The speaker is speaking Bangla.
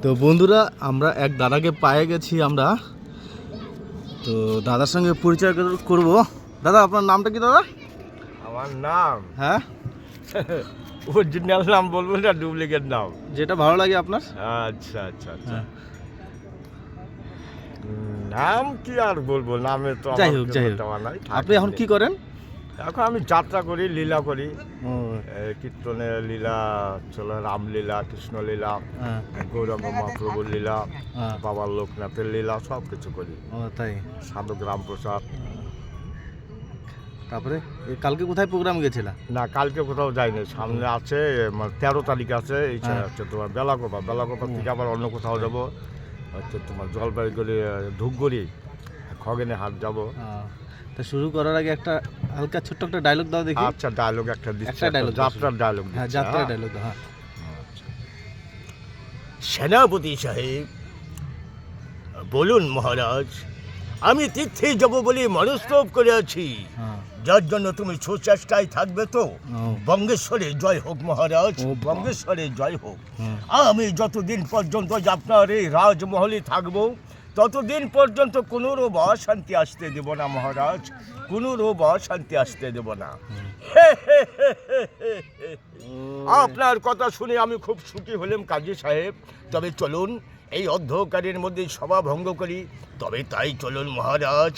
তো বন্ধুরা, আমরা এক দাদাকে পেয়ে গেছি আমরা। তো দাদার সঙ্গে পরিচয় করব। দাদা, আপনার নামটা কি দাদা? আমার নাম হ্যাঁ, অরিজিনাল নাম বলবো না ডুপ্লিকেট নাম? যেটা ভালো লাগে আপনার। আচ্ছা আচ্ছা আচ্ছা। হ্যাঁ। নাম কি আর বলবো, নামে তো যাই আমার হোক, কোনো যাই হোক। দেওয়া নাই। আপনি এখন কি করেন? এখন আমি যাত্রা করি, লীলা করি। ও, কীর্তনের লীলা চলে, রামলীলা, কৃষ্ণলীলা, হ্যাঁ, গৌরাঙ্গ মহাপ্রভুর লীলা, হ্যাঁ। বাবার লোকনাথের লীলা, সব কিছু করি। ও তাই। সাধক রামপ্রসাদ। তারপরে কালকে কোথায় প্রোগ্রাম গেছিলা? না, কালকে কোথাও যাইনি। সামনে আছে 13 তারিখ আছে। এই হ্যাঁ। হচ্ছে তোমার বেলাকোপা থেকে আবার অন্য কোথাও যাবো, হচ্ছে তোমার জলপাইগুড়ি, ধূপগুড়ি, খগেনে হাট যাবো। তা শুরু করার আগে একটা হালকা ছোট্ট একটা ডায়লগ দাও দেখি। আচ্ছা, ডায়লগ একটা দিচ্ছি, একটা dialogue দাও। যাত্রার ডায়লগ। হ্যাঁ, যাত্রার ডায়লগ দাও। হ্যাঁ। সেনাপতি সাহেব, বলুন মহারাজ, আমি তীর্থে যাব বলে মনস্তব করে আছি, হ্যাঁ। যার জন্য তুমি সুচেষ্টায় থাকবে তো? ও, বঙ্গেশ্বরে জয় হোক মহারাজ, ও বাবা। বঙ্গেশ্বরে জয় হোক। হুম। আমি যতদিন পর্যন্ত আপনার এই রাজমহলে থাকবো, ততদিন পর্যন্ত কোনো রূপ অশান্তি আসতে দেব না মহারাজ, কোনো রূপ অশান্তি আসতে দেব না। আপনার কথা শুনে আমি খুব সুখী হলাম কাজী সাহেব। তবে চলুন এই অন্ধকারের মধ্যে সভা ভঙ্গ করি, তবে তাই চলুন মহারাজ।